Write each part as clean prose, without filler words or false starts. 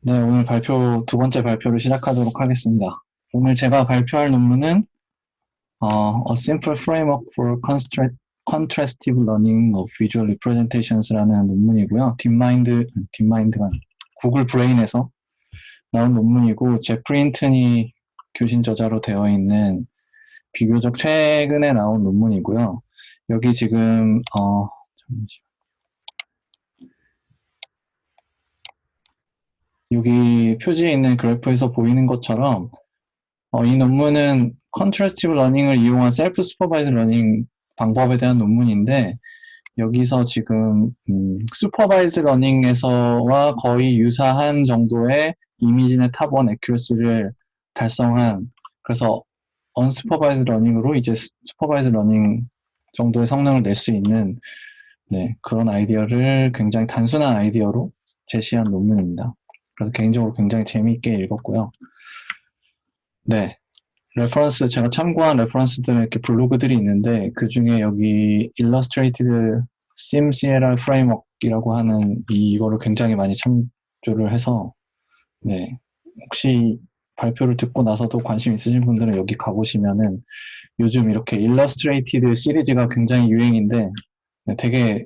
네, 오늘 두 번째 발표를 시작하도록 하겠습니다. 오늘 제가 발표할 논문은 A Simple Framework for Contrastive Learning of Visual Representations라는 논문이고요. 딥마인드가 구글 브레인에서 나온 논문이고, 제프리 힌튼이 교신 저자로 되어 있는 비교적 최근에 나온 논문이고요. 여기 지금 여기 표지에 있는 그래프에서 보이는 것처럼 이 논문은 컨트래스티브 러닝을 이용한 셀프 슈퍼바이즈 러닝 방법에 대한 논문인데 여기서 지금 슈퍼바이즈 러닝에서와 거의 유사한 정도의 이미지 넷 탑1 애큐러시를 달성한 그래서 언슈퍼바이즈 러닝으로 이제 슈퍼바이즈 러닝 정도의 성능을 낼 수 있는 그런 아이디어를 굉장히 단순한 아이디어로 제시한 논문입니다. 그래서 개인적으로 굉장히 재미있게 읽었고요. 네, 제가 참고한 레퍼런스들은 이렇게 블로그들이 있는데, 그 중에 여기 Illustrated Sim CLR Framework이라고 하는 이거를 굉장히 많이 참조를 해서, 네. 혹시 발표를 듣고 나서도 관심 있으신 분들은 여기 가보시면은 요즘 이렇게 Illustrated 시리즈가 굉장히 유행인데, 네, 되게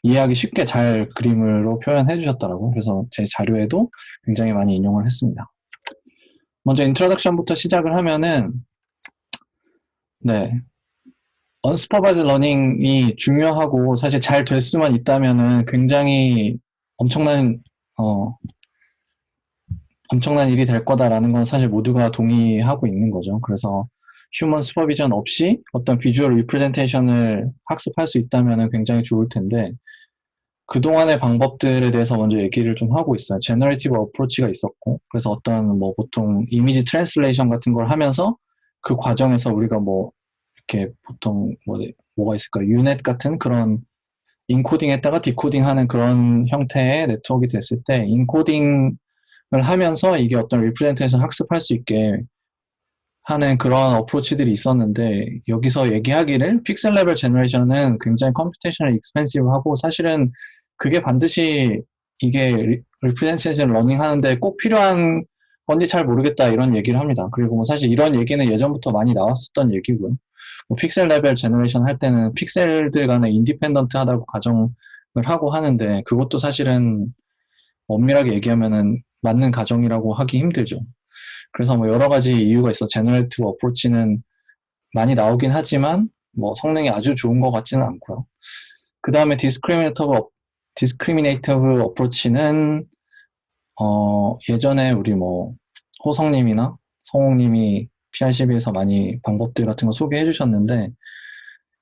이해하기 쉽게 잘 그림으로 표현해 주셨더라고요. 그래서 제 자료에도 굉장히 많이 인용을 했습니다. 먼저 인트로덕션부터 시작을 하면은, 네. 언스퍼바이즈 러닝이 중요하고 사실 잘 될 수만 있다면은 굉장히 엄청난 어, 엄청난 일이 될 거다라는 건 사실 모두가 동의하고 있는 거죠. 그래서 휴먼 슈퍼비전 없이 어떤 비주얼 리프레젠테이션을 학습할 수 있다면은 굉장히 좋을 텐데 그동안의 방법들에 대해서 먼저 얘기를 좀 하고 있어요. 제너레이티브 어프로치가 있었고 그래서 어떤 뭐 보통 이미지 트랜슬레이션 같은 걸 하면서 그 과정에서 우리가 뭐 이렇게 보통 뭐가 있을까 유넷 같은 그런 인코딩했다가 디코딩하는 그런 형태의 네트워크가 됐을 때 인코딩을 하면서 이게 어떤 리프레젠테이션 학습할 수 있게 하는 그런 어프로치들이 있었는데 여기서 얘기하기를 픽셀 레벨 제너레이션은 굉장히 컴퓨테이셔널 익스펜시브하고 사실은 그게 반드시 이게 리프레젠테이션 러닝 하는데 꼭 필요한 건지 잘 모르겠다 이런 얘기를 합니다. 그리고 뭐 사실 이런 얘기는 예전부터 많이 나왔었던 얘기고요. 뭐 픽셀 레벨 제너레이션 할 때는 픽셀들 간에 인디펜던트 하다고 가정을 하고 하는데 그것도 사실은 엄밀하게 얘기하면은 맞는 가정이라고 하기 힘들죠. 그래서 뭐 여러 가지 이유가 있어. 제너레이티브 어프로치는 많이 나오긴 하지만 뭐 성능이 아주 좋은 것 같지는 않고요. 그 다음에 디스크리미네이티브 어프로치는 예전에 우리 뭐 호성님이나 성홍님이 PRCB에서 많이 방법들 같은 거 소개해 주셨는데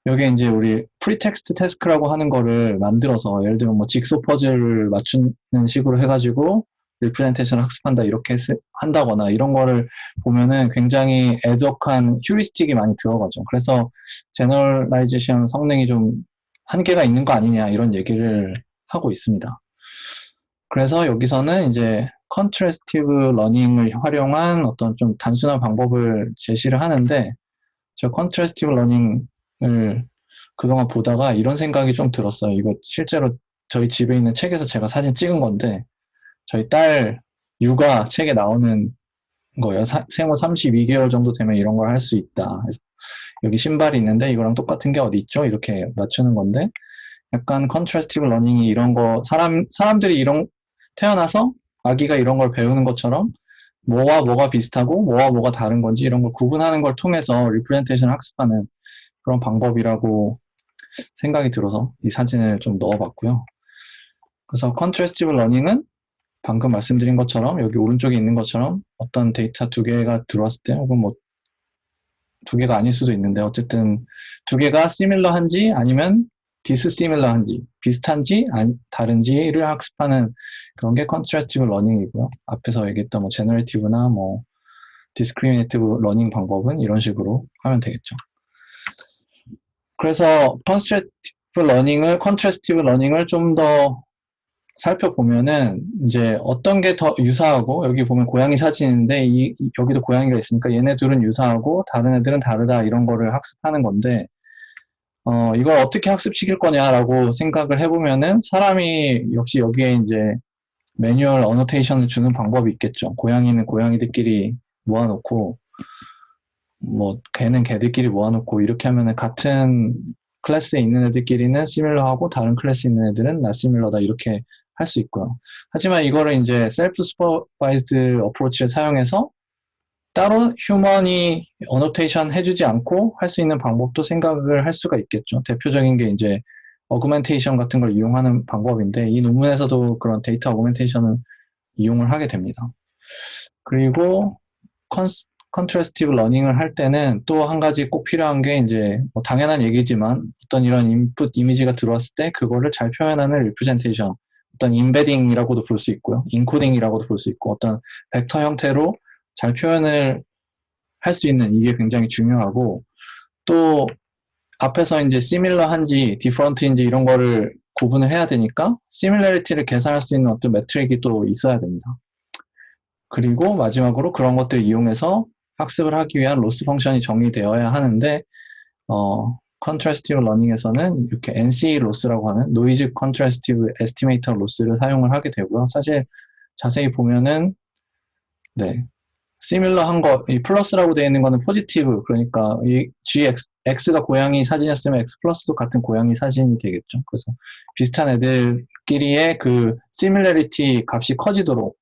여기에 이제 우리 프리텍스트 태스크라고 하는 거를 만들어서 예를 들면 뭐 직소 퍼즐을 맞추는 식으로 해가지고 리프레젠테이션을 학습한다 이렇게 한다거나 이런 거를 보면은 굉장히 애적한 휴리스틱이 많이 들어가죠. 그래서 제너럴라이제이션 성능이 좀 한계가 있는 거 아니냐 이런 얘기를 하고 있습니다. 그래서 여기서는 이제 컨트래스티브 러닝을 활용한 어떤 좀 단순한 방법을 제시를 하는데 저 컨트래스티브 러닝을 그동안 보다가 이런 생각이 좀 들었어요. 이거 실제로 저희 집에 있는 책에서 제가 사진 찍은 건데 저희 딸 육아 책에 나오는 거예요. 생후 32개월 정도 되면 이런 걸 할 수 있다. 여기 신발이 있는데 이거랑 똑같은 게 어디 있죠? 이렇게 맞추는 건데 약간 컨트래스티브 러닝이 이런 거 사람들이 이런 태어나서 아기가 이런 걸 배우는 것처럼 뭐와 뭐가 비슷하고 뭐와 뭐가 다른 건지 이런 걸 구분하는 걸 통해서 리프레젠테이션 학습하는 그런 방법이라고 생각이 들어서 이 사진을 좀 넣어봤고요. 그래서 컨트래스티브 러닝은 방금 말씀드린 것처럼 여기 오른쪽에 있는 것처럼 어떤 데이터 두 개가 들어왔을 때 혹은 뭐 두 개가 아닐 수도 있는데 어쨌든 두 개가 시밀러한지 아니면 디스시밀러한지 비슷한지 다른지를 학습하는 그런 게 컨트래스티브 러닝이고요. 앞에서 얘기했던 뭐 제너레이티브나 뭐 디스크리미네이티브 러닝 방법은 이런 식으로 하면 되겠죠. 그래서 컨트래스티브 러닝을 좀 더 살펴보면은 이제 어떤 게 더 유사하고 여기 보면 고양이 사진인데 여기도 고양이가 있으니까 얘네 둘은 유사하고 다른 애들은 다르다 이런 거를 학습하는 건데 이걸 어떻게 학습시킬 거냐라고 생각을 해보면은 사람이 역시 여기에 이제 매뉴얼 어노테이션을 주는 방법이 있겠죠. 고양이는 고양이들끼리 모아놓고, 뭐, 개는 개들끼리 모아놓고, 이렇게 하면은 같은 클래스에 있는 애들끼리는 시밀러하고 다른 클래스에 있는 애들은 not similar다. 이렇게 할 수 있고요. 하지만 이거를 이제 셀프 슈퍼바이즈드 어프로치를 사용해서 따로 휴먼이 어노테이션 해주지 않고 할 수 있는 방법도 생각을 할 수가 있겠죠. 대표적인 게 이제 어그멘테이션 같은 걸 이용하는 방법인데 이 논문에서도 그런 데이터 어그멘테이션을 이용을 하게 됩니다. 그리고 컨트래스티브 러닝을 할 때는 또 한 가지 꼭 필요한 게 이제 뭐 당연한 얘기지만 어떤 이런 인풋 이미지가 들어왔을 때 그거를 잘 표현하는 리프레젠테이션, 어떤 임베딩이라고도 볼 수 있고요. 인코딩이라고도 볼 수 있고 어떤 벡터 형태로 잘 표현을 할 수 있는 이게 굉장히 중요하고 또 앞에서 이제 시밀러한지 디퍼런트인지 이런 거를 구분을 해야 되니까 시밀러리티를 계산할 수 있는 어떤 매트릭이 또 있어야 됩니다. 그리고 마지막으로 그런 것들을 이용해서 학습을 하기 위한 로스 펑션이 정의되어야 하는데 컨트래스티브 러닝에서는 이렇게 NC 로스라고 하는 노이즈 컨트래스티브 에스티메이터 로스를 사용을 하게 되고요. 사실 자세히 보면은 네, 시밀러한 거, 이 플러스라고 되어 있는 거는 포지티브, 그러니까 이 X가 고양이 사진이었으면 X 플러스도 같은 고양이 사진이 되겠죠. 그래서 비슷한 애들끼리의 그 시밀러리티 값이 커지도록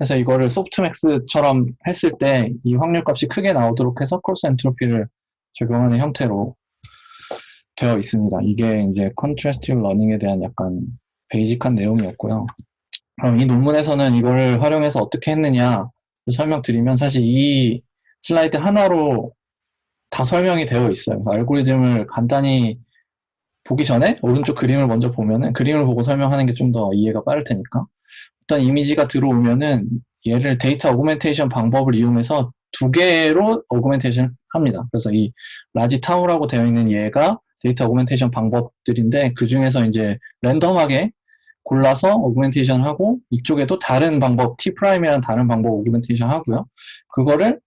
해서 이거를 소프트맥스처럼 했을 때 이 확률 값이 크게 나오도록 해서 크로스 엔트로피를 적용하는 형태로 되어 있습니다. 이게 이제 컨트래스티브 러닝에 대한 약간 베이직한 내용이었고요. 그럼 이 논문에서는 이거를 활용해서 어떻게 했느냐 설명드리면 사실 이 슬라이드 하나로 다 설명이 되어 있어요. 알고리즘을 간단히 보기 전에 오른쪽 그림을 먼저 보면은 그림을 보고 설명하는 게 좀 더 이해가 빠를 테니까 어떤 이미지가 들어오면은 얘를 데이터 어그멘테이션 방법을 이용해서 두 개로 어그멘테이션 합니다. 그래서 이 라지 타우라고 되어 있는 얘가 데이터 어그멘테이션 방법들인데 그 중에서 이제 랜덤하게 골라서 어그멘테이션 하고 이쪽에도 다른 방법 T'이라는 다른 방법 어그멘테이션 하고요. 그거를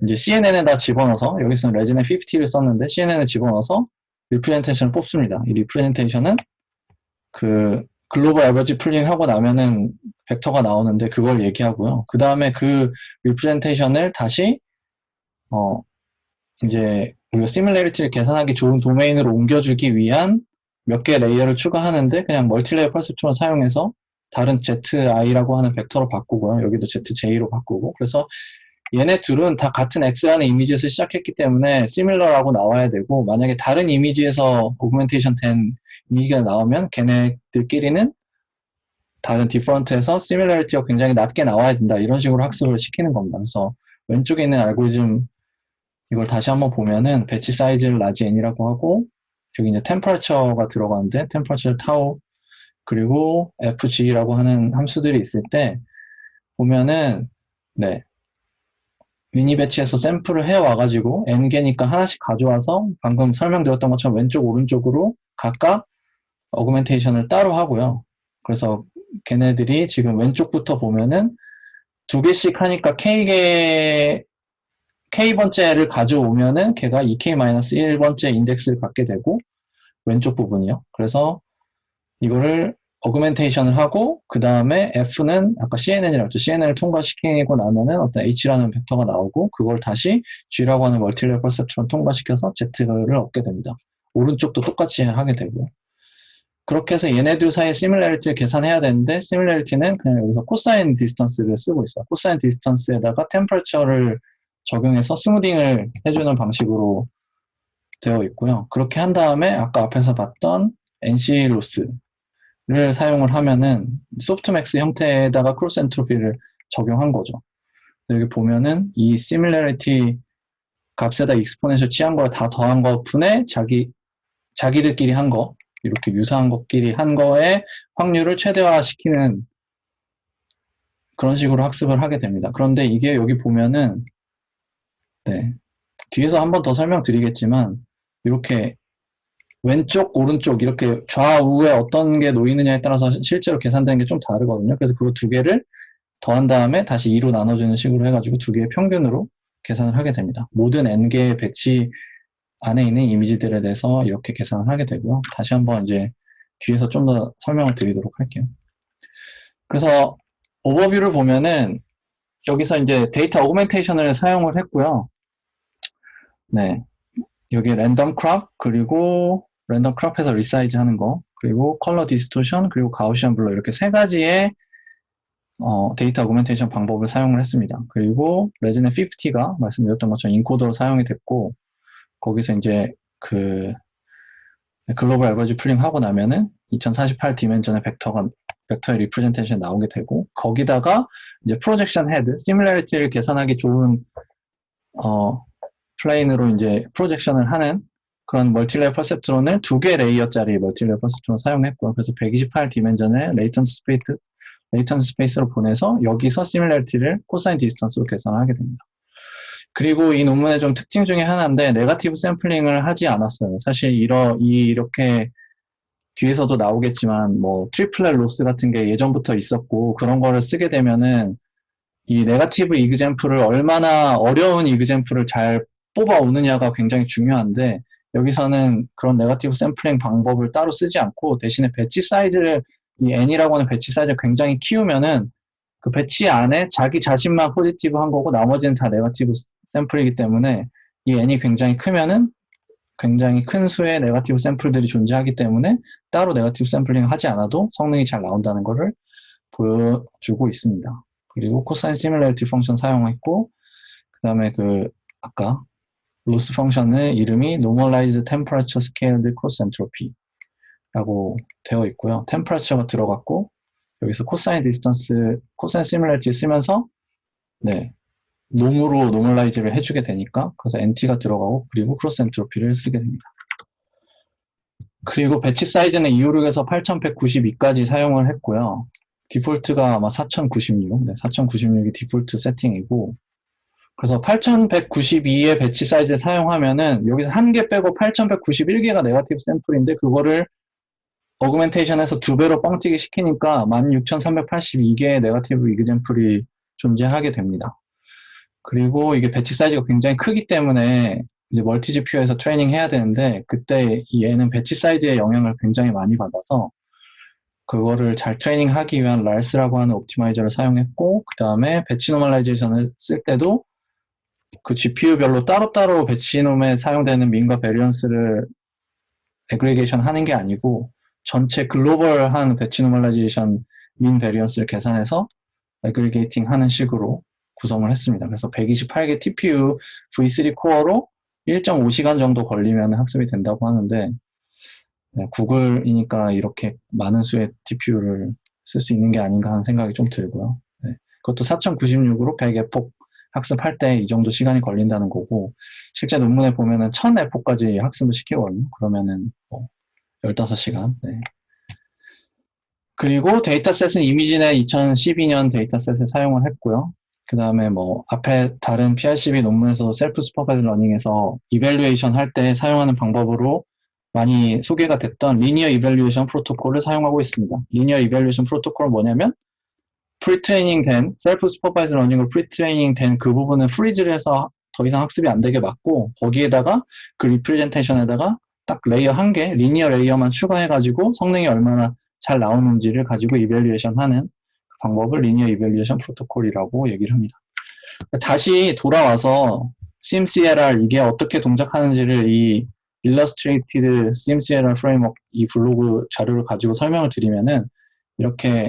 이제 CNN에다 집어넣어서 여기서는 레지네 50를 썼는데 CNN에 집어넣어서 리프레젠테이션을 뽑습니다. 이 리프레젠테이션은 그 글로벌 에버지 풀링 하고 나면은 벡터가 나오는데 그걸 얘기하고요. 그 다음에 그 리프레젠테이션을 다시 이제 우리가 시뮬레리티를 계산하기 좋은 도메인으로 옮겨주기 위한 몇 개 레이어를 추가하는데 그냥 멀티레이어 퍼셉트론 사용해서 다른 ZI라고 하는 벡터로 바꾸고요. 여기도 ZJ로 바꾸고 그래서 얘네 둘은 다 같은 X라는 이미지에서 시작했기 때문에 시밀러라고 나와야 되고 만약에 다른 이미지에서 오그멘테이션 된 이미지가 나오면 걔네들끼리는 다른 디퍼런트에서 시밀러리티가 굉장히 낮게 나와야 된다. 이런 식으로 학습을 시키는 겁니다. 그래서 왼쪽에 있는 알고리즘 이걸 다시 한번 보면은 배치 사이즈를 라지 n이라고 하고 여기 이제 템퍼러처가 들어가는데 템퍼러처 타우 그리고 fg라고 하는 함수들이 있을 때 보면은 네 미니 배치에서 샘플을 해와가지고 n개니까 하나씩 가져와서 방금 설명드렸던 것처럼 왼쪽 오른쪽으로 각각 어그멘테이션을 따로 하고요. 그래서 걔네들이 지금 왼쪽부터 보면은 두 개씩 하니까 K번째를 가져오면은 걔가 2K-1번째 인덱스를 갖게 되고 왼쪽 부분이요. 그래서 이거를 어그멘테이션을 하고 그 다음에 F는 아까 CNN이라고 했죠. CNN을 통과시키고 나면은 어떤 H라는 벡터가 나오고 그걸 다시 G라고 하는 멀티레이어 퍼셉트론 통과시켜서 Z를 얻게 됩니다. 오른쪽도 똑같이 하게 되고요. 그렇게 해서 얘네들 사이의 시밀러리티를 계산해야 되는데 시밀러리티는 그냥 여기서 코사인 디스턴스를 쓰고 있어요. 코사인 디스턴스에다가 템퍼러처를 적용해서 스무딩을 해주는 방식으로 되어 있고요. 그렇게 한 다음에 아까 앞에서 봤던 NC 로스를 사용을 하면은 소프트맥스 형태에다가 크로스 엔트로피를 적용한 거죠. 여기 보면은 이 시밀러리티 값에다 익스포넨셜 취한 걸 다 더한 것 분에 자기들끼리 한 거, 이렇게 유사한 것끼리 한 거의 확률을 최대화시키는 그런 식으로 학습을 하게 됩니다. 그런데 이게 여기 보면은 네, 뒤에서 한 번 더 설명드리겠지만 이렇게 왼쪽, 오른쪽 이렇게 좌우에 어떤 게 놓이느냐에 따라서 실제로 계산되는 게 좀 다르거든요. 그래서 그 두 개를 더한 다음에 다시 2로 나눠주는 식으로 해가지고 두 개의 평균으로 계산을 하게 됩니다. 모든 n개의 배치 안에 있는 이미지들에 대해서 이렇게 계산을 하게 되고요. 다시 한번 이제 뒤에서 좀 더 설명을 드리도록 할게요. 그래서 오버뷰를 보면은 여기서 이제 데이터 어그멘테이션을 사용을 했고요. 네. 여기 랜덤 크롭, 그리고 랜덤 크롭해서 리사이즈 하는 거, 그리고 컬러 디스토션, 그리고 가우시안 블러 이렇게 세 가지의 데이터 어그멘테이션 방법을 사용을 했습니다. 그리고 레지넷 50가 말씀드렸던 것처럼 인코더로 사용이 됐고, 거기서 이제 그 글로벌 알거지 풀링 하고 나면은 2048 디멘전의 벡터의 리프레젠테이션이 나오게 되고, 거기다가 이제 프로젝션 헤드, 시뮬러리티를 계산하기 좋은 플레인으로 이제 프로젝션을 하는 그런 멀티레이어 퍼셉트론을 2개 레이어짜리 멀티레이어 퍼셉트론을 사용했고요. 그래서 128 디멘전의 레이턴스 스페이스로 보내서 여기서 시뮬러리티를 코사인 디스턴스로 계산하게 됩니다. 그리고 이 논문의 좀 특징 중에 하나인데 네거티브 샘플링을 하지 않았어요. 사실 이렇게 뒤에서도 나오겠지만 뭐 트리플렛 로스 같은 게 예전부터 있었고, 그런 거를 쓰게 되면은 이 네거티브 이그젬플을 얼마나 어려운 이그젬플을 잘 뽑아오느냐가 굉장히 중요한데, 여기서는 그런 네거티브 샘플링 방법을 따로 쓰지 않고 대신에 배치 사이즈를, 이 n이라고 하는 배치 사이즈를 굉장히 키우면은 그 배치 안에 자기 자신만 포지티브 한 거고 나머지는 다 네거티브 샘플이기 때문에, 이 n이 굉장히 크면은 굉장히 큰 수의 네거티브 샘플들이 존재하기 때문에 따로 네거티브 샘플링을 하지 않아도 성능이 잘 나온다는 것을 보여주고 있습니다. 그리고 코사인 시뮬러리티 펑션 사용했고, 그 다음에 아까 로스 펑션의 이름이 Normalized Temperature Scaled Cross Entropy라고 되어 있고요. 템퍼러처가 들어갔고, 여기서 코사인 디스턴스, 코사인 시뮬러리티 쓰면서 네, 놈으로 노멀라이즈를 해주게 되니까, 그래서 NT가 들어가고, 그리고 크로스 엔트로피를 쓰게 됩니다. 그리고 배치 사이즈는 256에서 8192까지 사용을 했고요. 디폴트가 아마 4096, 네, 4096이 디폴트 세팅이고, 그래서 8192의 배치 사이즈를 사용하면은 여기서 한 개 빼고 8191개가 네거티브 샘플인데, 그거를 어그멘테이션에서 2배로 뻥튀기 시키니까 16382개의 네거티브 이그젬플이 존재하게 됩니다. 그리고 이게 배치 사이즈가 굉장히 크기 때문에 이제 멀티 GPU에서 트레이닝 해야 되는데, 그때 얘는 배치 사이즈의 영향을 굉장히 많이 받아서 그거를 잘 트레이닝 하기 위한 랄스라고 하는 옵티마이저를 사용했고, 그 다음에 배치 노멀라이제이션을 쓸 때도 그 GPU별로 따로따로 배치놈에 사용되는 민과 베리언스를 애그리게이션 하는 게 아니고 전체 글로벌한 배치 노멀라이제이션 민 베리언스를 계산해서 애그리게이팅 하는 식으로 구성을 했습니다. 그래서 128개 TPU V3 코어로 1.5시간 정도 걸리면 학습이 된다고 하는데, 네, 구글이니까 이렇게 많은 수의 TPU를 쓸 수 있는 게 아닌가 하는 생각이 좀 들고요. 네, 그것도 4096으로 100에폭 학습할 때 이 정도 시간이 걸린다는 거고, 실제 논문에 보면은 1000에폭까지 학습을 시키거든요. 그러면은 15시간. 네. 그리고 데이터셋은 이미지넷 2012년 데이터셋을 사용을 했고요. 그 다음에 앞에 다른 PRCB 논문에서 셀프 슈퍼바이즈 러닝에서 이밸류에이션 할 때 사용하는 방법으로 많이 소개가 됐던 리니어 이밸류에이션 프로토콜을 사용하고 있습니다. 리니어 이밸류에이션 프로토콜은 뭐냐면, 프리트레이닝 된, 셀프 슈퍼바이즈 러닝으로 프리트레이닝 된 그 부분은 프리즈를 해서 더 이상 학습이 안 되게 막고, 거기에다가 그 리프레젠테이션에다가 딱 레이어 한 개, 리니어 레이어만 추가해가지고 성능이 얼마나 잘 나오는지를 가지고 이밸류에이션 하는 방법을 리니어 이밸류에이션 프로토콜이라고 얘기를 합니다. 다시 돌아와서 CMCLR 이게 어떻게 동작하는지를 이 Illustrated CMCLR 프레임워크 이 블로그 자료를 가지고 설명을 드리면은, 이렇게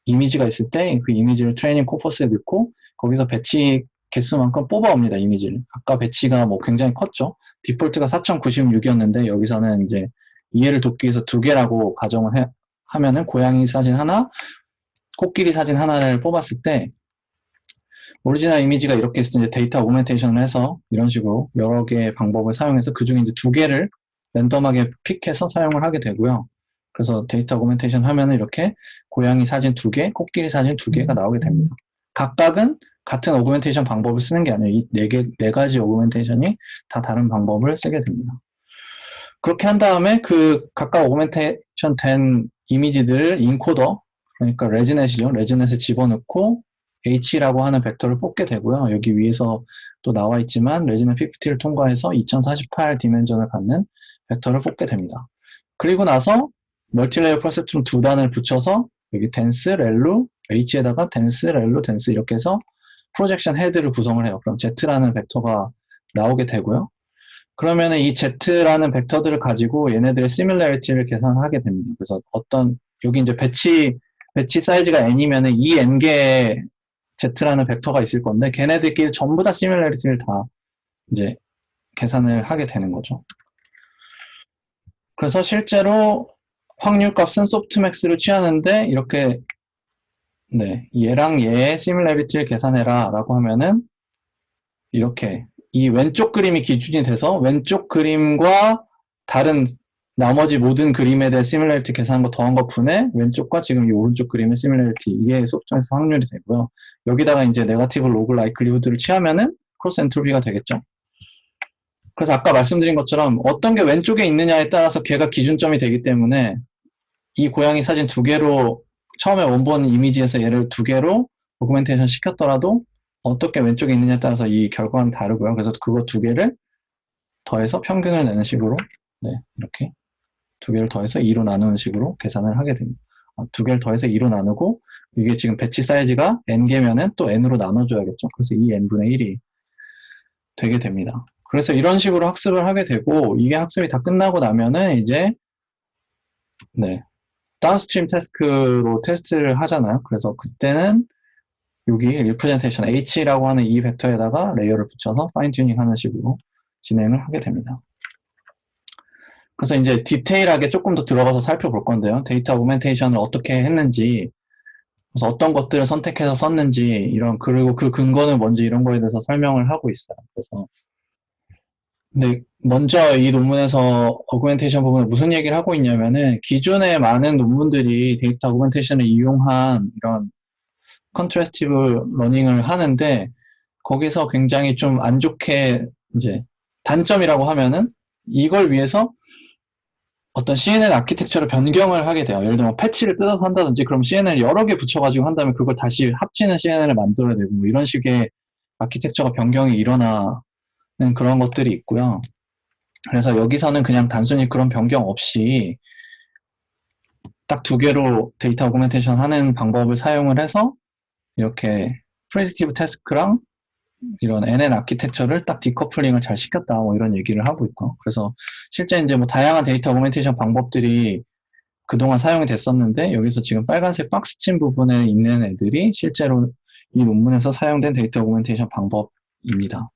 이미지가 있을 때 그 이미지를 트레이닝 코퍼스에 넣고 거기서 배치 개수만큼 뽑아옵니다. 이미지를. 아까 배치가 굉장히 컸죠. 디폴트가 4096이었는데 여기서는 이제 이해를 돕기 위해서 2개라고 가정을 하면은 고양이 사진 하나, 코끼리 사진 하나를 뽑았을 때 오리지널 이미지가 이렇게 있을 때 데이터 오그멘테이션을 해서 이런 식으로 여러 개의 방법을 사용해서 그 중에 이제 2개를 랜덤하게 픽해서 사용을 하게 되고요. 그래서 데이터 오그멘테이션 하면은 이렇게 고양이 사진 2개, 코끼리 사진 2개가 나오게 됩니다. 각각은 같은 오그멘테이션 방법을 쓰는 게 아니에요. 이 4가지 오그멘테이션이 다 다른 방법을 쓰게 됩니다. 그렇게 한 다음에 그 각각 오그멘테이션 된 이미지들을 인코더, 그러니까 레지넷이죠. 레지넷에 집어넣고 H라고 하는 벡터를 뽑게 되고요. 여기 위에서 또 나와 있지만 레지넷 50를 통과해서 2048 디멘전을 갖는 벡터를 뽑게 됩니다. 그리고 나서 멀티레이어 퍼셉트론 2단을 붙여서 여기 덴스, 렐루, H에다가 덴스, 렐로, 덴스 이렇게 해서 프로젝션 헤드를 구성을 해요. 그럼 Z라는 벡터가 나오게 되고요. 그러면은 이 Z라는 벡터들을 가지고 얘네들의 시뮬러리티를 계산하게 됩니다. 그래서 여기 이제 배치 사이즈가 n이면은 이 n개의 Z라는 벡터가 있을 건데, 걔네들끼리 전부 다 시뮬러리티를 다 이제 계산을 하게 되는 거죠. 그래서 실제로 확률 값은 소프트맥스를 취하는데, 이렇게, 네, 얘랑 얘의 시뮬러리티를 계산해라 라고 하면은, 이렇게, 이 왼쪽 그림이 기준이 돼서 왼쪽 그림과 다른 나머지 모든 그림에 대해 시뮬러리티 계산한 거 더한 거 분의 왼쪽과 지금 이 오른쪽 그림의 시뮬러리티, 이게 소프트맥스 확률이 되고요. 여기다가 이제 네거티브 로그 라이클리후드를 취하면은 크로스 엔트로피가 되겠죠. 그래서 아까 말씀드린 것처럼 어떤 게 왼쪽에 있느냐에 따라서 걔가 기준점이 되기 때문에 이 고양이 사진 두 개로 처음에 원본 이미지에서 얘를 두 개로 오그멘테이션 시켰더라도 어떻게 왼쪽에 있느냐에 따라서 이 결과는 다르고요. 그래서 그거 두 개를 더해서 평균을 내는 식으로, 네, 이렇게 두 개를 더해서 2로 나누는 식으로 계산을 하게 됩니다. 두 개를 더해서 2로 나누고, 이게 지금 배치 사이즈가 n개면은 또 n으로 나눠줘야겠죠. 그래서 2n분의 1이 되게 됩니다. 그래서 이런 식으로 학습을 하게 되고, 이게 학습이 다 끝나고 나면은 이제, 네, 다운스트림 태스크로 테스트를 하잖아요. 그래서 그때는 여기 리프레젠테이션 H라고 하는 이 벡터에다가 레이어를 붙여서 파인 튜닝 하는 식으로 진행을 하게 됩니다. 그래서 이제 디테일하게 조금 더 들어가서 살펴볼 건데요. 데이터 오그멘테이션을 어떻게 했는지, 그래서 어떤 것들을 선택해서 썼는지, 그리고 그 근거는 뭔지 이런 거에 대해서 설명을 하고 있어요. 그래서, 근데 먼저 이 논문에서 어그멘테이션 부분을 무슨 얘기를 하고 있냐면은, 기존에 많은 논문들이 데이터 어그멘테이션을 이용한 이런 컨트래스티브 러닝을 하는데, 거기서 굉장히 좀 안 좋게, 이제, 단점이라고 하면은, 이걸 위해서 어떤 CNN 아키텍처를 변경을 하게 돼요. 예를 들면 패치를 뜯어서 한다든지, 그럼 CNN을 여러 개 붙여가지고 한다면 그걸 다시 합치는 CNN을 만들어야 되고, 뭐 이런 식의 아키텍처가 변경이 일어나는 그런 것들이 있고요. 그래서 여기서는 그냥 단순히 그런 변경 없이 딱 두 개로 데이터 오그멘테이션 하는 방법을 사용을 해서 이렇게 프레딕티브 태스크랑 이런 NN 아키텍처를 딱 디커플링을 잘 시켰다, 뭐 이런 얘기를 하고 있고. 그래서 실제 이제 뭐 다양한 데이터 오그멘테이션 방법들이 그동안 사용이 됐었는데, 여기서 지금 빨간색 박스 친 부분에 있는 애들이 실제로 이 논문에서 사용된 데이터 오그멘테이션 방법입니다.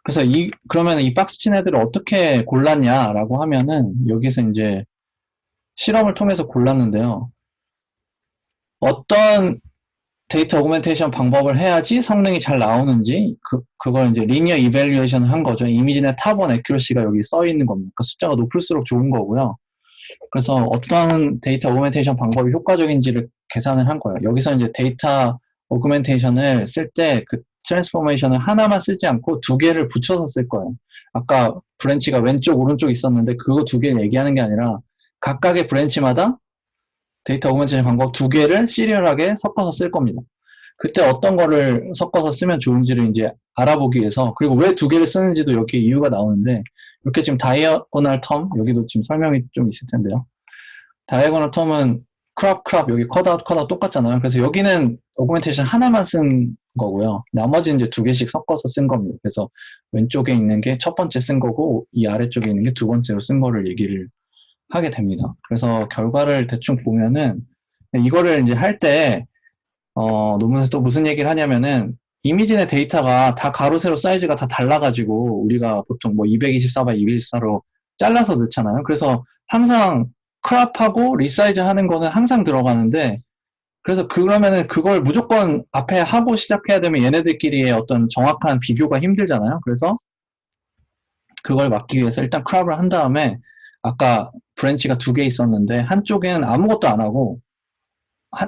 그래서 그러면 이 박스 친 애들을 어떻게 골랐냐라고 하면은, 여기서 이제 실험을 통해서 골랐는데요. 어떤 데이터 오그멘테이션 방법을 해야지 성능이 잘 나오는지, 그걸 이제 리니어 이밸류에이션을 한 거죠. 이미지의 탑1 애큐러시가 여기 써 있는 겁니다. 그러니까 숫자가 높을수록 좋은 거고요. 그래서 어떤 데이터 오그멘테이션 방법이 효과적인지를 계산을 한 거예요. 여기서 이제 데이터 오그멘테이션을 쓸 때 그 트랜스포메이션을 하나만 쓰지 않고 두 개를 붙여서 쓸 거예요. 아까 브랜치가 왼쪽, 오른쪽 있었는데 그거 두 개를 얘기하는 게 아니라 각각의 브랜치마다 데이터 오그멘테이션 방법 두 개를 시리얼하게 섞어서 쓸 겁니다. 그때 어떤 거를 섞어서 쓰면 좋은지를 이제 알아보기 위해서, 그리고 왜 두 개를 쓰는지도 여기 이유가 나오는데, 이렇게 지금 다이어고널 텀, 여기도 지금 설명이 좀 있을 텐데요. 다이어고널 텀은 크롭, 여기 컷아웃 똑같잖아요. 그래서 여기는 오그멘테이션 하나만 쓴 거고요. 나머지는 이제 두 개씩 섞어서 쓴 겁니다. 그래서 왼쪽에 있는 게 첫 번째 쓴 거고, 이 아래쪽에 있는 게 두 번째로 쓴 거를 얘기를 하게 됩니다. 그래서 결과를 대충 보면은, 이거를 이제 할 때, 논문에서 또 무슨 얘기를 하냐면은, 이미지 내 데이터가 다 가로, 세로 사이즈가 다 달라가지고, 우리가 보통 뭐 224x 224로 잘라서 넣잖아요. 그래서 항상 크롭하고 리사이즈 하는 거는 항상 들어가는데, 그래서 그러면은 그걸 무조건 앞에 하고 시작해야 되면 얘네들끼리의 어떤 정확한 비교가 힘들잖아요. 그래서 그걸 막기 위해서 일단 크롭을 한 다음에, 아까 브랜치가 두 개 있었는데 한쪽엔 아무것도 안 하고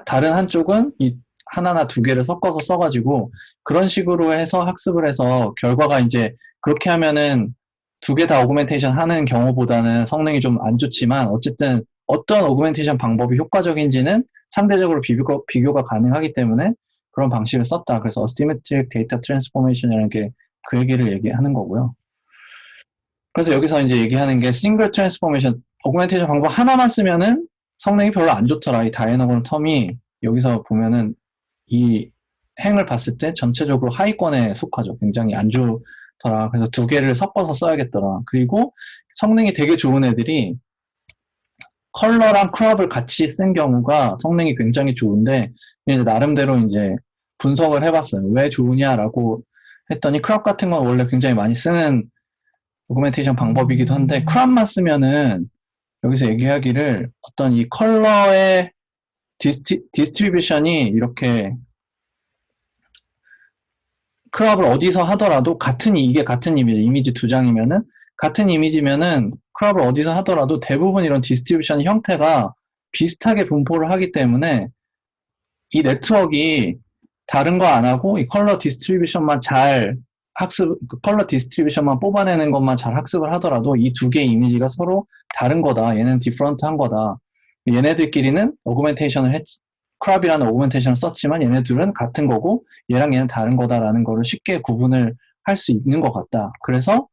다른 한쪽은 이 하나나 두 개를 섞어서 써가지고, 그런 식으로 해서 학습을 해서 결과가 이제 그렇게 하면은 두 개 다 오그멘테이션 하는 경우보다는 성능이 좀 안 좋지만, 어쨌든 어떤 오그멘테이션 방법이 효과적인지는 상대적으로 비교가 가능하기 때문에 그런 방식을 썼다. 그래서 Asymmetric Data Transformation이라는 게 그 얘기를 얘기하는 거고요. 그래서 여기서 이제 얘기하는 게 싱글 트랜스포메이션, 오그멘테이션 방법 하나만 쓰면은 성능이 별로 안 좋더라. 이 다이어고널 텀이 여기서 보면은 이 행을 봤을 때 전체적으로 하위권에 속하죠. 굉장히 안 좋더라. 그래서 두 개를 섞어서 써야겠더라. 그리고 성능이 되게 좋은 애들이 컬러랑 크롭을 같이 쓴 경우가 성능이 굉장히 좋은데, 이제 나름대로 이제 분석을 해봤어요. 왜 좋으냐라고 했더니, 크롭 같은 건 원래 굉장히 많이 쓰는 오그멘테이션 방법이기도 한데, 크롭만 쓰면은 여기서 얘기하기를 어떤 이 컬러의 디스트리뷰션이 이렇게 크롭을 어디서 하더라도 이게 같은 이미지 두 장이면은 같은 이미지면은 크롭을 어디서 하더라도 대부분 이런 디스트리뷰션 형태가 비슷하게 분포를 하기 때문에 이 네트워크가 다른 거 안 하고 이 컬러 디스트리뷰션만 잘 컬러 디스트리뷰션만 뽑아내는 것만 잘 학습을 하더라도 이 두 개의 이미지가 서로 다른 거다. 얘는 디퍼런트한 거다. 얘네들끼리는 크롭이라는 오그멘테이션을 썼지만 얘네들은 같은 거고 얘랑 얘는 다른 거다라는 거를 쉽게 구분을 할 수 있는 것 같다. 그래서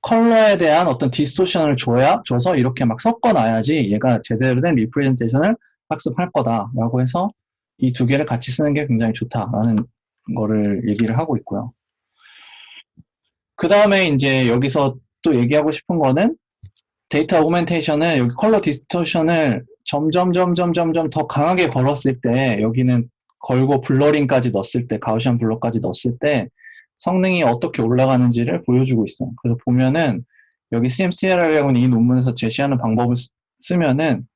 컬러에 대한 어떤 디스토션을 줘서 이렇게 막 섞어놔야지 얘가 제대로 된 리프레젠테이션을 학습할 거다라고 해서 이 두 개를 같이 쓰는 게 굉장히 좋다라는 거를 얘기를 하고 있고요. 그 다음에 이제 여기서 또 얘기하고 싶은 거는 데이터 오그멘테이션을 여기 컬러 디스토션을 점점 더 강하게 걸었을 때 여기는 걸고 블러링까지 넣었을 때 가우시안 블러까지 넣었을 때 성능이 어떻게 올라가는지를 보여주고 있어요. 그래서 보면은 여기 CMCL이라고는 이 논문에서 제시하는 방법을 쓰면은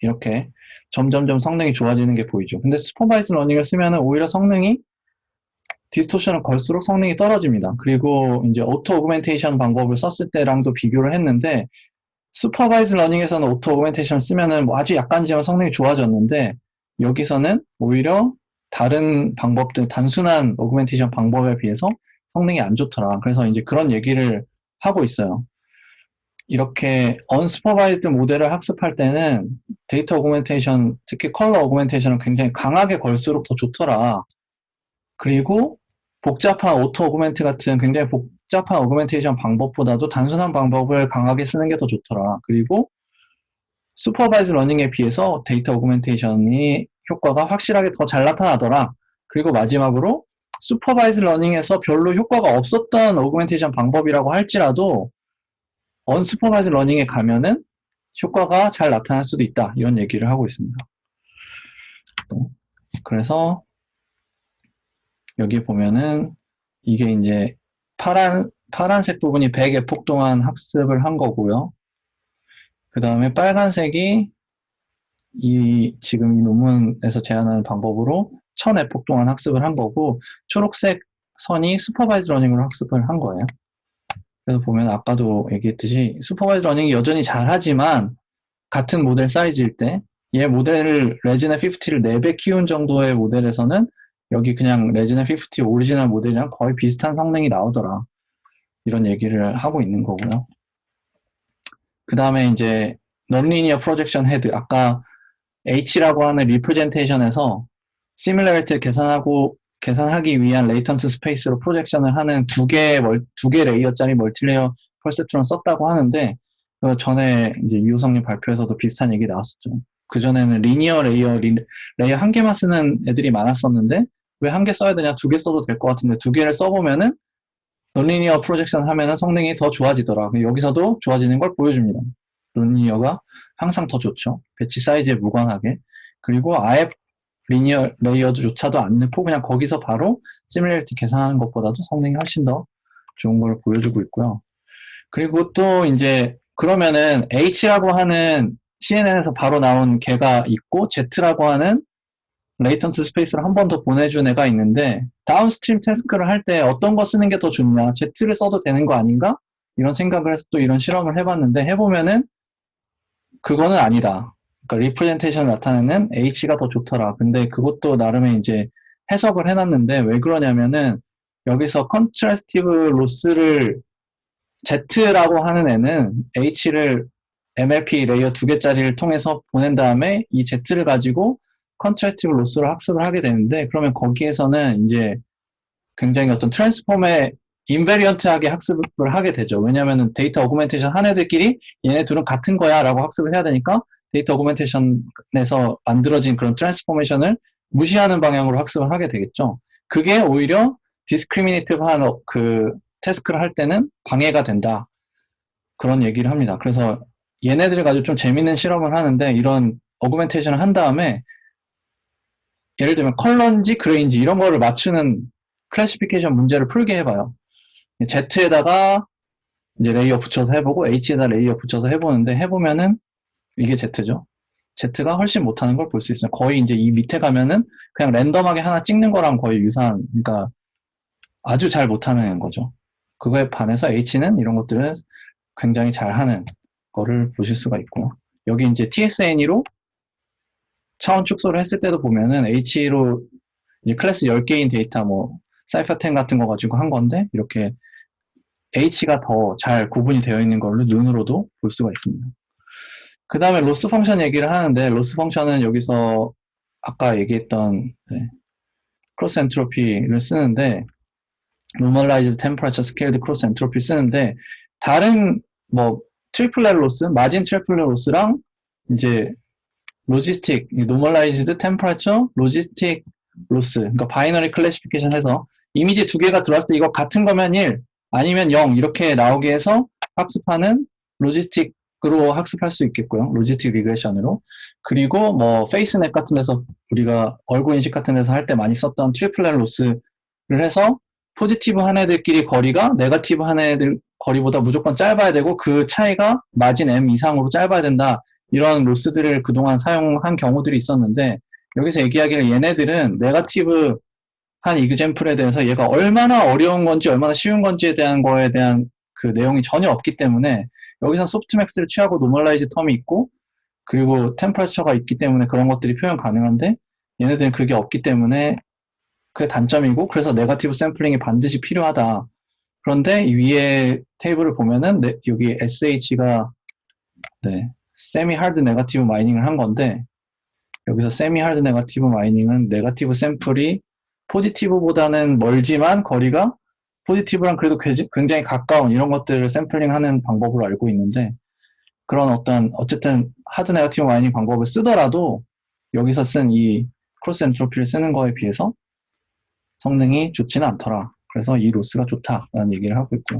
이렇게 점점 성능이 좋아지는 게 보이죠. 근데 슈퍼바이즈 러닝을 쓰면은 오히려 성능이 디스토션을 걸수록 성능이 떨어집니다. 그리고 이제 오토 오그멘테이션 방법을 썼을 때랑도 비교를 했는데 슈퍼바이즈 러닝에서는 오토 오그멘테이션을 쓰면은 뭐 아주 약간지만 성능이 좋아졌는데 여기서는 오히려 다른 방법들 단순한 오그멘테이션 방법에 비해서 성능이 안 좋더라. 그래서 이제 그런 얘기를 하고 있어요. 이렇게 언슈퍼바이즈드 모델을 학습할 때는 데이터 오그멘테이션, 특히 컬러 오그멘테이션을 굉장히 강하게 걸수록 더 좋더라. 그리고 복잡한 오토 오그멘트 같은 굉장히 복잡한 오그멘테이션 방법보다도 단순한 방법을 강하게 쓰는 게 더 좋더라. 그리고 슈퍼바이즈 러닝에 비해서 데이터 오그멘테이션이 효과가 확실하게 더 잘 나타나더라. 그리고 마지막으로 슈퍼바이즈 러닝에서 별로 효과가 없었던 오그멘테이션 방법이라고 할지라도 언슈퍼바이즈 러닝에 가면은 효과가 잘 나타날 수도 있다. 이런 얘기를 하고 있습니다. 그래서 여기 보면은 이게 이제 파란색 부분이 100에폭 동안 학습을 한 거고요. 그 다음에 빨간색이 지금 이 논문에서 제안하는 방법으로 1000에폭 동안 학습을 한 거고, 초록색 선이 슈퍼바이즈 러닝으로 학습을 한 거예요. 그래서 보면 아까도 얘기했듯이 슈퍼바이즈 러닝이 여전히 잘하지만 같은 모델 사이즈일 때 얘 모델을 레지나 50를 4배 키운 정도의 모델에서는 여기 그냥 레지나 50 오리지널 모델이랑 거의 비슷한 성능이 나오더라. 이런 얘기를 하고 있는 거고요. 그 다음에 이제 넌리니어 프로젝션 헤드, 아까 H라고 하는 리프레젠테이션에서 시뮬레이트를 계산하기 위한 레이턴트 스페이스로 프로젝션을 하는 두 개 레이어짜리 멀티레이어 퍼셉트론을 썼다고 하는데, 전에 이제 유호성님 발표에서도 비슷한 얘기 나왔었죠. 그전에는 리니어 레이어 한 개만 쓰는 애들이 많았었는데, 왜 한 개 써야 되냐, 두 개 써도 될 것 같은데, 두 개를 써보면은, 넌리니어 프로젝션 하면은 성능이 더 좋아지더라. 여기서도 좋아지는 걸 보여줍니다. 넌리니어가 항상 더 좋죠. 배치 사이즈에 무관하게. 그리고 아예 리니어 레이어조차도 안 넣고 그냥 거기서 바로 시뮬레이트 계산하는 것보다도 성능이 훨씬 더 좋은 걸 보여주고 있고요. 그리고 또 이제 그러면은 H라고 하는 CNN에서 바로 나온 걔가 있고 Z라고 하는 레이턴트 스페이스를 한 번 더 보내준 애가 있는데, 다운스트림 태스크를 할 때 어떤 거 쓰는 게 더 좋냐, Z를 써도 되는 거 아닌가? 이런 생각을 해서 또 이런 실험을 해봤는데, 해보면은 그거는 아니다. 그러니까 리프레젠테이션을 나타내는 H가 더 좋더라. 근데 그것도 나름의 이제 해석을 해놨는데, 왜 그러냐면은 여기서 컨트라스티브 로스를 Z라고 하는 애는 H를 MLP 레이어 2개짜리를 통해서 보낸 다음에 이 Z를 가지고 컨트라스티브 로스를 학습을 하게 되는데, 그러면 거기에서는 이제 굉장히 어떤 트랜스폼에 인베리언트하게 학습을 하게 되죠. 왜냐면은 데이터 오그멘테이션 한 애들끼리 얘네 둘은 같은 거야 라고 학습을 해야 되니까 데이터 오그멘테이션에서 만들어진 그런 트랜스포메이션을 무시하는 방향으로 학습을 하게 되겠죠. 그게 오히려 디스크리미네이티브한 그 태스크를 할 때는 방해가 된다. 그런 얘기를 합니다. 그래서 얘네들을 가지고 좀 재밌는 실험을 하는데 이런 어그멘테이션을 한 다음에 예를 들면 컬러인지 그레이인지 이런 거를 맞추는 클래시피케이션 문제를 풀게 해봐요. Z에다가 이제 레이어 붙여서 해보고 H에다 레이어 붙여서 해보는데 해보면은 이게 Z죠. Z가 훨씬 못하는 걸 볼 수 있어요. 거의 이제 이 밑에 가면은 그냥 랜덤하게 하나 찍는 거랑 거의 유사한, 그러니까 아주 잘 못하는 거죠. 그거에 반해서 H는 이런 것들을 굉장히 잘하는 거를 보실 수가 있고요. 여기 이제 TSNE로 차원 축소를 했을 때도 보면은 H로 이제 클래스 10개인 데이터 뭐 사이퍼10 같은 거 가지고 한 건데 이렇게 H가 더 잘 구분이 되어 있는 걸로 눈으로도 볼 수가 있습니다. 그 다음에 로스 펑션 얘기를 하는데 로스 펑션은 여기서 아까 얘기했던 크로스 엔트로피를 쓰는데 normalized temperature scaled cross entropy 쓰는데 다른 뭐 트리플렛 로스, 마진 트리플렛 로스랑 이제 로지스틱, normalized temperature, 로지스틱 로스, 그러니까 바이너리 클래시피케이션 해서 이미지 두 개가 들어왔을 때 이거 같은 거면 1, 아니면 0 이렇게 나오게 해서 학습하는 로지스틱으로 학습할 수 있겠고요. 로지스틱 리그레션으로. 그리고 뭐 페이스넷 같은 데서 우리가 얼굴 인식 같은 데서 할 때 많이 썼던 트리플렛 로스를 해서 포지티브 한 애들끼리 거리가 네거티브 한 애들 거리보다 무조건 짧아야 되고 그 차이가 마진 M 이상으로 짧아야 된다. 이런 로스들을 그동안 사용한 경우들이 있었는데 여기서 얘기하기를 얘네들은 네거티브 한 이그젬플에 대해서 얘가 얼마나 어려운 건지 얼마나 쉬운 건지에 대한 거에 대한 그 내용이 전혀 없기 때문에 여기서 소프트맥스를 취하고 노멀라이즈 텀이 있고 그리고 템퍼러처가 있기 때문에 그런 것들이 표현 가능한데 얘네들은 그게 없기 때문에 그게 단점이고 그래서 네거티브 샘플링이 반드시 필요하다. 그런데 위에 테이블을 보면은 여기 SH가 세미 하드 네거티브 마이닝을 한 건데 여기서 세미 하드 네거티브 마이닝은 네거티브 샘플이 포지티브보다는 멀지만 거리가 포지티브랑 그래도 굉장히 가까운 이런 것들을 샘플링하는 방법으로 알고 있는데 그런 어쨌든 하드 네거티브 마이닝 방법을 쓰더라도 여기서 쓴 이 크로스 엔트로피를 쓰는 거에 비해서 성능이 좋지는 않더라. 그래서 이 로스가 좋다라는 얘기를 하고 있고요.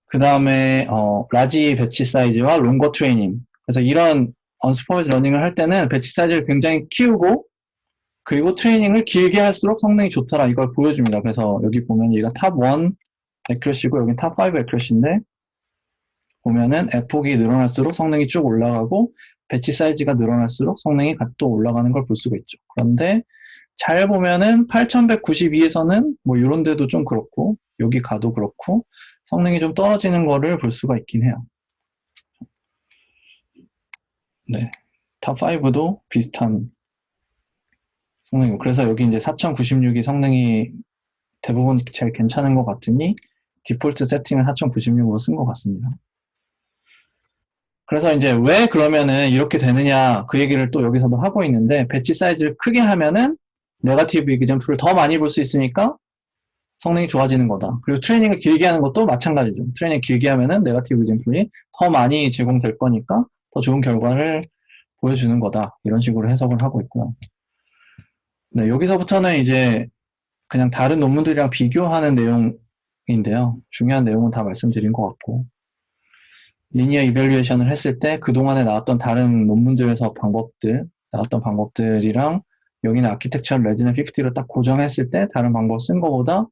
그 다음에 라지 배치 사이즈와 롱거 트레이닝. 그래서 이런 언스퍼바이즈 러닝을 할 때는 배치 사이즈를 굉장히 키우고 그리고 트레이닝을 길게 할수록 성능이 좋더라. 이걸 보여줍니다. 그래서 여기 보면 얘가 탑1 애큐러시고 여긴 탑5 애큐러시인데 보면은 F폭이 늘어날수록 성능이 쭉 올라가고 배치 사이즈가 늘어날수록 성능이 또 올라가는 걸 볼 수가 있죠. 그런데 잘 보면은 8192에서는 뭐 이런 데도 좀 그렇고 여기 가도 그렇고 성능이 좀 떨어지는 거를 볼 수가 있긴 해요. 네. 탑5도 비슷한 성능이고 그래서 여기 이제 4096이 성능이 대부분 제일 괜찮은 것 같으니 디폴트 세팅을 4096으로 쓴 것 같습니다. 그래서 이제 왜 그러면은 이렇게 되느냐 그 얘기를 또 여기서도 하고 있는데 배치 사이즈를 크게 하면은 네거티브 이그젬플을 더 많이 볼 수 있으니까 성능이 좋아지는 거다. 그리고 트레이닝을 길게 하는 것도 마찬가지죠. 트레이닝 길게 하면은 네거티브 이그젬플이 더 많이 제공될 거니까 더 좋은 결과를 보여주는 거다. 이런 식으로 해석을 하고 있고요. 네, 여기서부터는 이제 그냥 다른 논문들이랑 비교하는 내용인데요. 중요한 내용은 다 말씀드린 것 같고 리니어 이밸류에이션을 했을 때 그동안에 나왔던 다른 논문들에서 나왔던 방법들이랑 여기는 아키텍처 레지던트 50로 딱 고정했을 때 다른 방법 쓴 거보다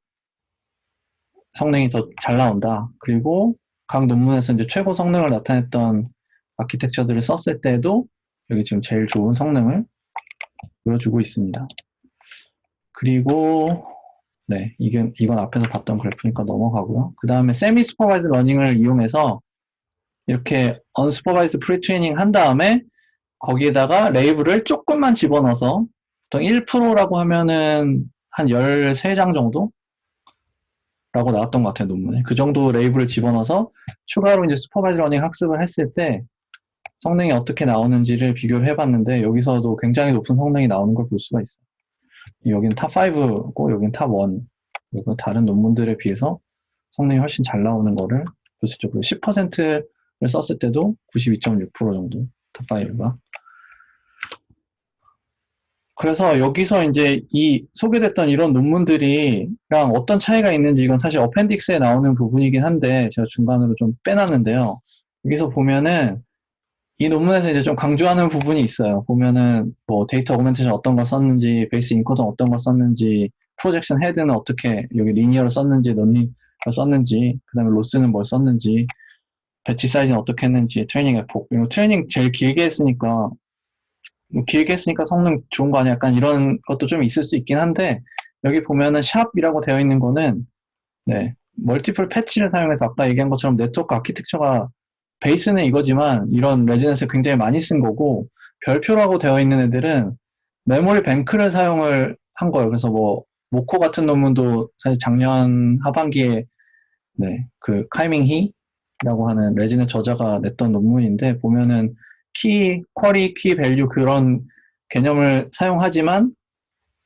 성능이 더 잘 나온다. 그리고 각 논문에서 이제 최고 성능을 나타냈던 아키텍처들을 썼을 때도 여기 지금 제일 좋은 성능을 보여주고 있습니다. 그리고 네, 이건 앞에서 봤던 그래프니까 넘어가고요. 그 다음에 세미 슈퍼바이즈 러닝을 이용해서 이렇게 언슈퍼바이즈 프리트레이닝 한 다음에 거기에다가 레이블을 조금만 집어넣어서 보통 1%라고 하면은 한 13장 정도? 라고 나왔던 것 같아요, 논문에. 그 정도 레이블을 집어넣어서 추가로 이제 슈퍼바이즈 러닝 학습을 했을 때 성능이 어떻게 나오는지를 비교를 해봤는데 여기서도 굉장히 높은 성능이 나오는 걸 볼 수가 있어요. 여기는 탑5고 여기는 탑1. 그리고 다른 논문들에 비해서 성능이 훨씬 잘 나오는 거를 볼 수 있죠. 그리고 10%를 썼을 때도 92.6% 정도 탑5가. 그래서 여기서 이제 이 소개됐던 이런 논문들이랑 어떤 차이가 있는지 이건 사실 어펜딕스에 나오는 부분이긴 한데 제가 중간으로 좀 빼놨는데요. 여기서 보면은 이 논문에서 이제 좀 강조하는 부분이 있어요. 보면은 뭐 데이터 오그멘테이션 어떤 걸 썼는지, 베이스 인코더 어떤 걸 썼는지, 프로젝션 헤드는 어떻게 여기 리니어를 썼는지, 논리를 썼는지, 그 다음에 로스는 뭘 썼는지, 배치 사이즈는 어떻게 했는지, 트레이닝 에폭. 이거 트레이닝 제일 길게 했으니까 뭐 길게 했으니까 성능 좋은 거 아니야? 약간 이런 것도 좀 있을 수 있긴 한데 여기 보면은 샵이라고 되어 있는 거는 네, 멀티플 패치를 사용해서 아까 얘기한 것처럼 네트워크 아키텍처가 베이스는 이거지만 이런 레지던스를 굉장히 많이 쓴 거고 별표라고 되어 있는 애들은 메모리 뱅크를 사용을 한 거예요. 그래서 뭐 모코 같은 논문도 사실 작년 하반기에 네, 그 카이밍 히라고 하는 레진의 저자가 냈던 논문인데 보면은 쿼리, 키 밸류 그런 개념을 사용하지만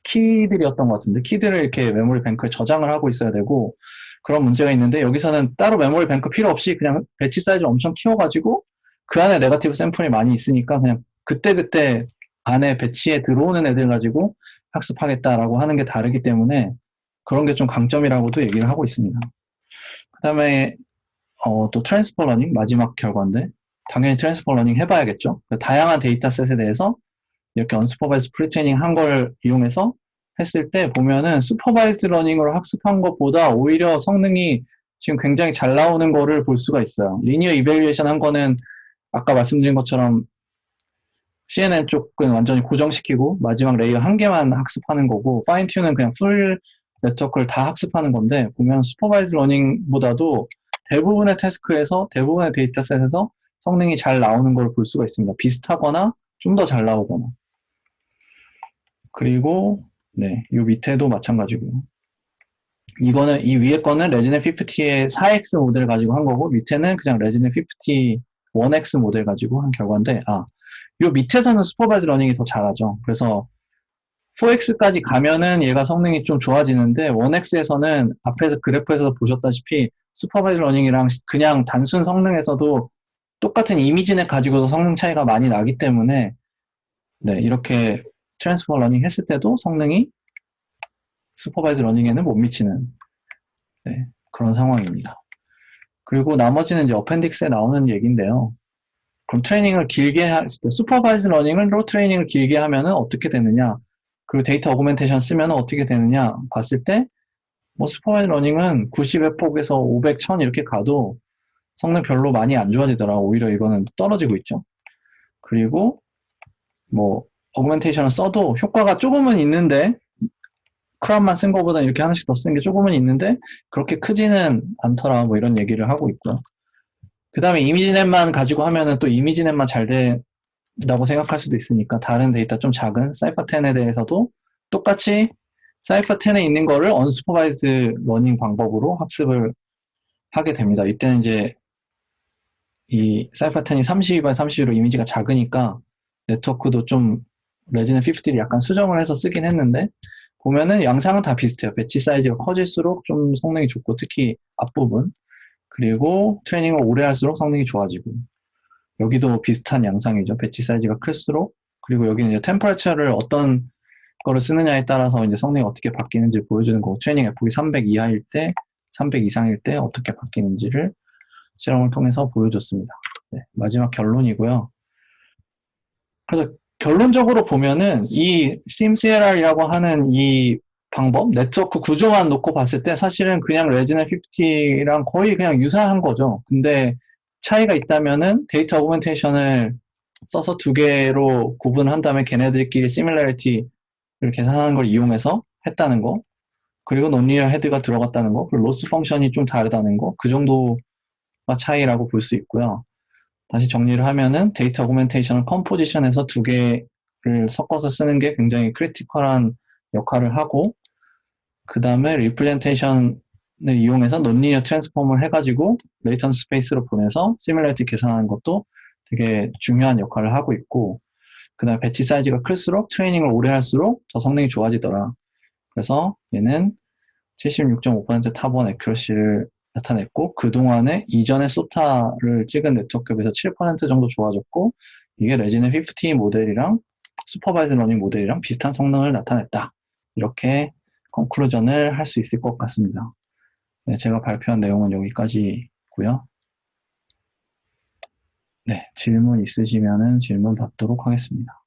키들이었던 것 같은데 키들을 이렇게 메모리 뱅크에 저장을 하고 있어야 되고 그런 문제가 있는데 여기서는 따로 메모리 뱅크 필요 없이 그냥 배치 사이즈를 엄청 키워가지고 그 안에 네거티브 샘플이 많이 있으니까 그냥 그때그때 안에 배치에 들어오는 애들 가지고 학습하겠다라고 하는 게 다르기 때문에 그런 게 좀 강점이라고도 얘기를 하고 있습니다. 그 다음에 또 트랜스퍼 러닝 마지막 결과인데 당연히 트랜스퍼 러닝 해봐야겠죠. 다양한 데이터셋에 대해서 이렇게 언스퍼바이즈 프리트레이닝 한 걸 이용해서 했을 때 보면은 슈퍼바이즈 러닝으로 학습한 것보다 오히려 성능이 지금 굉장히 잘 나오는 거를 볼 수가 있어요. 리니어 이밸류에이션 한 거는 아까 말씀드린 것처럼 CNN 쪽은 완전히 고정시키고 마지막 레이어 한 개만 학습하는 거고 파인 튠은 그냥 풀 네트워크를 다 학습하는 건데 보면 슈퍼바이즈 러닝보다도 대부분의 태스크에서 대부분의 데이터셋에서 성능이 잘 나오는 걸 볼 수가 있습니다. 비슷하거나 좀 더 잘 나오거나. 그리고 네, 이 밑에도 마찬가지고요. 이거는 이 위에 거는 레지넷 50의 4X 모델 가지고 한 거고 밑에는 그냥 레지넷 50 1X 모델 가지고 한 결과인데 요 밑에서는 슈퍼바이즈 러닝이 더 잘하죠. 그래서 4X까지 가면은 얘가 성능이 좀 좋아지는데 1X에서는 앞에서 그래프에서 보셨다시피 슈퍼바이즈 러닝이랑 그냥 단순 성능에서도 똑같은 이미지넷 가지고도 성능 차이가 많이 나기 때문에 네, 이렇게 트랜스퍼 러닝 했을 때도 성능이 슈퍼바이즈 러닝에는 못 미치는 네, 그런 상황입니다. 그리고 나머지는 이제 어펜딕스에 나오는 얘기인데요. 그럼 트레이닝을 길게 했을 때 슈퍼바이즈 러닝으로 트레이닝을 길게 하면은 어떻게 되느냐? 그리고 데이터 어그멘테이션 쓰면 어떻게 되느냐? 봤을 때 뭐 슈퍼바이즈 러닝은 90의 폭에서 500, 1000 이렇게 가도 성능 별로 많이 안 좋아지더라. 오히려 이거는 떨어지고 있죠. 그리고 뭐 어그멘테이션을 써도 효과가 조금은 있는데 크람만 쓴 거보다 이렇게 하나씩 더 쓴 게 조금은 있는데 그렇게 크지는 않더라. 뭐 이런 얘기를 하고 있고요. 그 다음에 이미지넷만 가지고 하면은 또 이미지넷만 잘 된다고 생각할 수도 있으니까 다른 데이터 좀 작은 사이퍼10에 대해서도 똑같이 사이퍼10에 있는 거를 언스퍼바이즈 러닝 방법으로 학습을 하게 됩니다. 이때는 이제 이 사이퍼10이 32 by 32로 이미지가 작으니까 네트워크도 좀 레지넷 50를 약간 수정을 해서 쓰긴 했는데 보면은 양상은 다 비슷해요. 배치 사이즈가 커질수록 좀 성능이 좋고 특히 앞부분 그리고 트레이닝을 오래 할수록 성능이 좋아지고 여기도 비슷한 양상이죠. 배치 사이즈가 클수록 그리고 여기는 이제 템퍼처를 어떤 거를 쓰느냐에 따라서 이제 성능이 어떻게 바뀌는지 보여주는 거고 트레이닝 에폭이 300 이하일 때, 300 이상일 때 어떻게 바뀌는지를 실험을 통해서 보여줬습니다. 네, 마지막 결론이고요. 그래서 결론적으로 보면은 이 SIMCLR이라고 하는 이 방법, 네트워크 구조만 놓고 봤을 때 사실은 그냥 레지넷 50랑 거의 그냥 유사한 거죠. 근데 차이가 있다면은 데이터 어그멘테이션을 써서 두 개로 구분한 다음에 걔네들끼리 시밀러리티를 계산하는 걸 이용해서 했다는 거. 그리고 논리니어 헤드가 들어갔다는 거. 그리고 로스 펑션이 좀 다르다는 거. 그 정도가 차이라고 볼 수 있고요. 다시 정리를 하면은 데이터 어그멘테이션을 컴포지션에서 두 개를 섞어서 쓰는 게 굉장히 크리티컬한 역할을 하고 그 다음에 리프레젠테이션을 이용해서 논리니어 트랜스폼을 해가지고 레이턴 스페이스로 보내서 시뮬레이티 계산하는 것도 되게 중요한 역할을 하고 있고 그 다음에 배치 사이즈가 클수록 트레이닝을 오래 할수록 더 성능이 좋아지더라. 그래서 얘는 76.5% 탑1 애큐러시를 나타냈고 그동안에 이전에 소타를 찍은 네트워크에 비해서 7% 정도 좋아졌고 이게 레지넷 50 모델이랑 슈퍼바이즈 러닝 모델이랑 비슷한 성능을 나타냈다. 이렇게 컨클루전을 할 수 있을 것 같습니다. 네, 제가 발표한 내용은 여기까지고요. 네, 질문 있으시면은 질문 받도록 하겠습니다.